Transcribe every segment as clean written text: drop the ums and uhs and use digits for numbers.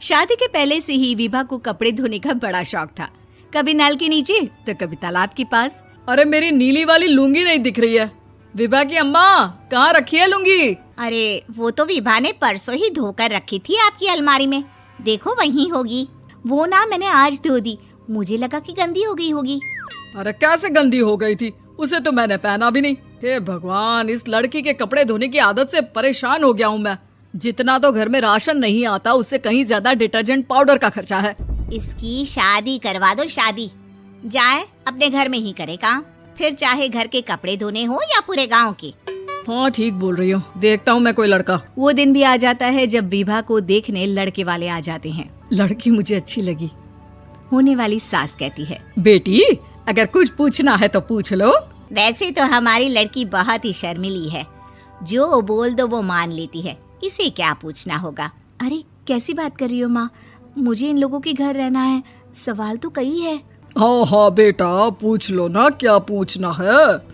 शादी के पहले से ही विभा को कपड़े धोने का बड़ा शौक था। कभी नल के नीचे तो कभी तालाब के पास। अरे मेरी नीली वाली लुंगी नहीं दिख रही है। विभा की अम्मा, कहाँ रखी है लुंगी? अरे वो तो विभा ने परसों ही धोकर रखी थी आपकी अलमारी में, देखो वहीं होगी। वो ना मैंने आज धो दी, मुझे लगा कि गंदी हो गई होगी। अरे कैसे गंदी हो गई थी, उसे तो मैंने पहना भी नहीं। हे भगवान, इस लड़की के कपड़े धोने की आदत से परेशान हो गया हूँ मैं। जितना तो घर में राशन नहीं आता, उससे कहीं ज्यादा डिटर्जेंट पाउडर का खर्चा है। इसकी शादी करवा दो, शादी जाए अपने घर में ही करे काम, फिर चाहे घर के कपड़े धोने हो या पूरे गांव के। हाँ ठीक बोल रही हूँ, देखता हूँ मैं कोई लड़का। वो दिन भी आ जाता है जब विभा को देखने लड़के वाले आ जाते हैं। लड़की मुझे अच्छी लगी। होने वाली सास कहती है, बेटी अगर कुछ पूछना है तो पूछ लो। वैसे तो हमारी लड़की बहुत ही शर्मीली है, जो बोल दो वो मान लेती है, इसे क्या पूछना होगा। अरे कैसी बात कर रही हो माँ, मुझे इन लोगों के घर रहना है, सवाल तो कई है। हाँ हाँ बेटा, पूछ लो ना, क्या पूछना है।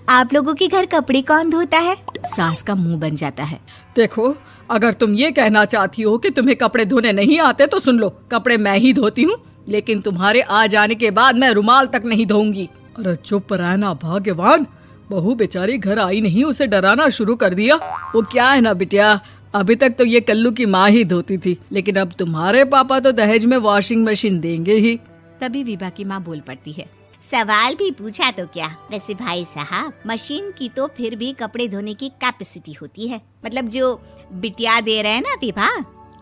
आप लोगों के घर कपड़े कौन धोता है? सास का मुंह बन जाता है। देखो, अगर तुम ये कहना चाहती हो कि तुम्हें कपड़े धोने नहीं आते तो सुन लो, कपड़े मैं ही धोती हूँ, लेकिन तुम्हारे आ जाने के बाद मैं रुमाल तक नहीं धोऊंगी। अरे चुप रहना भाग्यवान, बहू बेचारी घर आई नहीं, उसे डराना शुरू कर दिया। वो क्या है ना बिटिया, अभी तक तो ये कल्लू की माँ ही धोती थी, लेकिन अब तुम्हारे पापा तो दहेज में वॉशिंग मशीन देंगे ही। तभी विभा की माँ बोल पड़ती है, सवाल भी पूछा तो क्या। वैसे भाई साहब, मशीन की तो फिर भी कपड़े धोने की कैपेसिटी होती है। मतलब जो बिटिया दे रहे हैं ना विभा,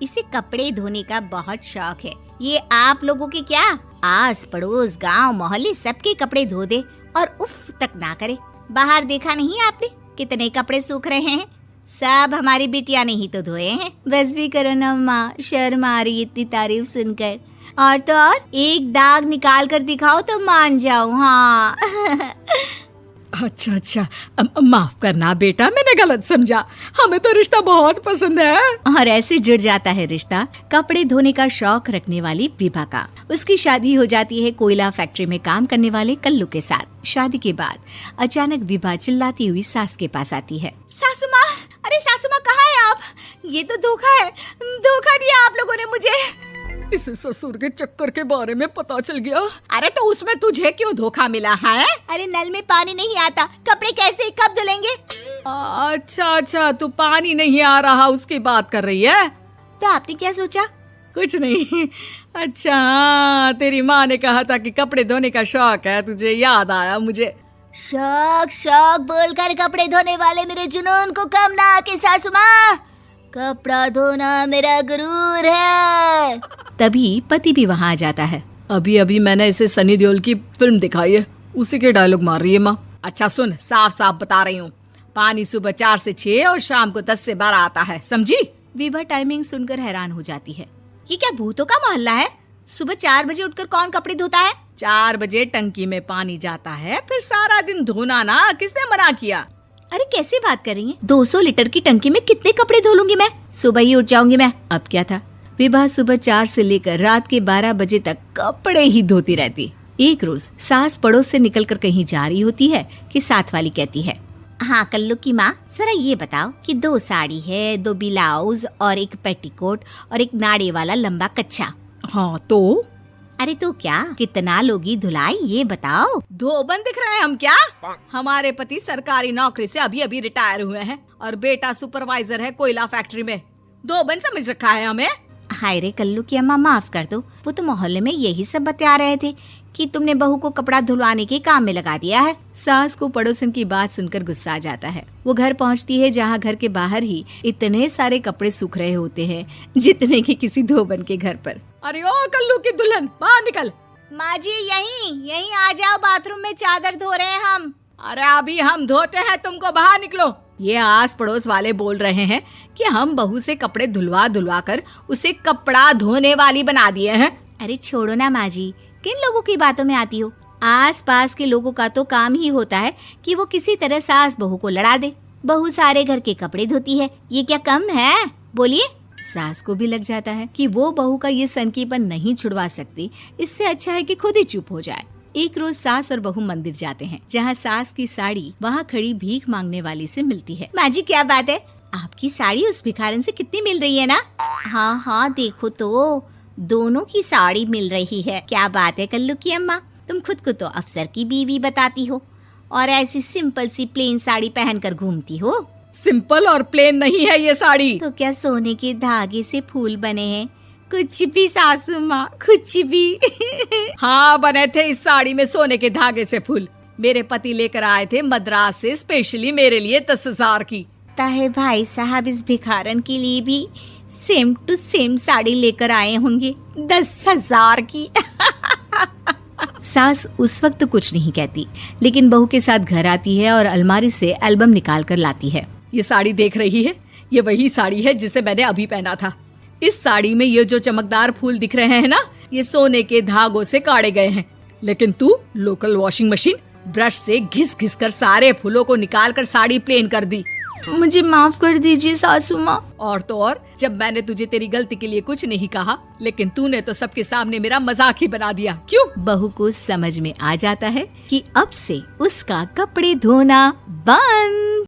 इसे कपड़े धोने का बहुत शौक है। ये आप लोगों के क्या, आस पड़ोस गांव मोहल्ले सबके कपड़े धो दे और उफ तक ना करे। बाहर देखा नहीं आपने कितने कपड़े सूख रहे हैं, सब हमारी बिटिया ने ही तो धोए हैं। बस भी करो ना माँ, शर्म आ रही इतनी तारीफ सुनकर। और तो और एक दाग निकाल कर दिखाओ तो मान जाओ। हाँ अच्छा, माफ करना बेटा, मैंने गलत समझा। हमें तो रिश्ता बहुत पसंद है। और ऐसे जुड़ जाता है रिश्ता कपड़े धोने का शौक रखने वाली विभा का। उसकी शादी हो जाती है कोयला फैक्ट्री में काम करने वाले कल्लू के साथ। शादी के बाद अचानक विभा चिल्लाती हुई सास के पास आती है। सासू माँ, अरे सासू माँ कहाँ है आप? ये तो धोखा है, धोखा दिया आप लोगों ने मुझे। इसे ससुर के चक्कर के बारे में पता चल गया। अरे तो उसमें तुझे क्यों धोखा मिला है? अरे नल में पानी नहीं आता, कपड़े कैसे कब धुलेंगे? अच्छा, तू पानी नहीं आ रहा उसकी बात कर रही है। तो आपने क्या सोचा? कुछ नहीं। अच्छा, तेरी माँ ने कहा था कि कपड़े धोने का शौक है तुझे, याद आया मुझे। शौक बोलकर कपड़े धोने वाले मेरे जुनून को कम ना आके सासू माँ, कपड़ा धोना मेरा गुरूर है। तभी पति भी वहाँ आ जाता है। अभी मैंने इसे सनी देओल की फिल्म दिखाई है, उसी के डायलॉग मार रही है माँ। अच्छा सुन, साफ साफ बता रही हूँ, पानी सुबह 4 से 6 और शाम को 10 से 12 आता है, समझी? विभा टाइमिंग सुनकर हैरान हो जाती है। ये क्या भूतों का मोहल्ला है? सुबह 4 बजे उठकर कौन कपड़े धोता है? 4 बजे टंकी में पानी जाता है, फिर सारा दिन धोना ना, किसने मना किया? अरे कैसी बात कर रही हैं? 200 लीटर की टंकी में कितने कपड़े धो लूंगी मैं, सुबह ही उठ जाऊंगी मैं। अब क्या था, विभा सुबह 4 से लेकर रात के 12 बजे तक कपड़े ही धोती रहती। एक रोज सास पड़ोस से निकलकर कहीं जा रही होती है कि साथ वाली कहती है, हाँ कल्लू की माँ, जरा ये बताओ कि 2 साड़ी है, 2 ब्लाउज और एक पेटीकोट और एक नाड़े वाला लंबा कच्छा। हाँ तो? अरे तो क्या, कितना लोगी धुलाई ये बताओ। धोबन दिख रहे हैं हम क्या? हमारे पति सरकारी नौकरी से अभी रिटायर हुए हैं और बेटा सुपरवाइजर है कोयला फैक्ट्री में। धोबन समझ रखा है हमें? हाय रे कल्लू की अम्मा, माफ कर दो, वो तो मोहल्ले में यही सब बता रहे थे कि तुमने बहू को कपड़ा धुलवाने के काम में लगा दिया है। सास को पड़ोसन की बात सुनकर गुस्सा आ जाता है। वो घर पहुंचती है जहां घर के बाहर ही इतने सारे कपड़े सूख रहे होते हैं जितने कि किसी धोबन के घर पर। अरे ओ कल्लू की दुल्हन, बाहर निकल। माँ जी यहीं आ जाओ, बाथरूम में चादर धो रहे हैं हम। अरे अभी हम धोते हैं, तुमको बाहर निकलो। ये आस पड़ोस वाले बोल रहे हैं कि हम बहू से कपड़े धुलवा कर उसे कपड़ा धोने वाली बना दिए हैं। अरे छोड़ो ना माँ जी, किन लोगों की बातों में आती हो? आस पास के लोगों का तो काम ही होता है कि वो किसी तरह सास बहू को लड़ा दे। बहू सारे घर के कपड़े धोती है, ये क्या कम है? बोलिए। सास को भी लग जाता है कि वो बहू का ये सनकीपन नहीं छुड़वा सकती, इससे अच्छा है कि खुद ही चुप हो जाए। एक रोज सास और बहू मंदिर जाते हैं, जहाँ सास की साड़ी वहाँ खड़ी भीख मांगने वाली से मिलती है। माँ जी क्या बात है, आपकी साड़ी उस भिखारन से कितनी मिल रही है ना? हाँ हाँ देखो तो, दोनों की साड़ी मिल रही है। क्या बात है कल्लू की अम्मा, तुम खुद को तो अफसर की बीवी बताती हो और ऐसी सिंपल सी प्लेन साड़ी पहनकर घूमती हो। सिंपल और प्लेन नहीं है ये साड़ी। तो क्या सोने के धागे से फूल बने हैं? कुछ भी सासू माँ, कुछ भी। हाँ बने थे इस साड़ी में सोने के धागे से फूल। मेरे पति लेकर आए थे मद्रास से स्पेशली मेरे लिए 10,000 की। ताहे भाई साहब इस भिखारन के लिए भी सेम टू सेम साड़ी लेकर आए होंगे 10,000 की। सास उस वक्त तो कुछ नहीं कहती, लेकिन बहू के साथ घर आती है और अलमारी से एल्बम निकाल कर लाती है। ये साड़ी देख रही है, ये वही साड़ी है जिसे मैंने अभी पहना था। इस साड़ी में ये जो चमकदार फूल दिख रहे हैं ना, ये सोने के धागों से काढ़े गए हैं। लेकिन तू लोकल वॉशिंग मशीन ब्रश से घिस घिस कर सारे फूलों को निकाल कर साड़ी प्लेन कर दी। मुझे माफ कर दीजिए सासू माँ। और तो और, जब मैंने तुझे तेरी गलती के लिए कुछ नहीं कहा, लेकिन तूने तो सबके सामने मेरा मजाक ही बना दिया। क्यों? बहू को समझ में आ जाता है कि अब से उसका कपड़े धोना बंद।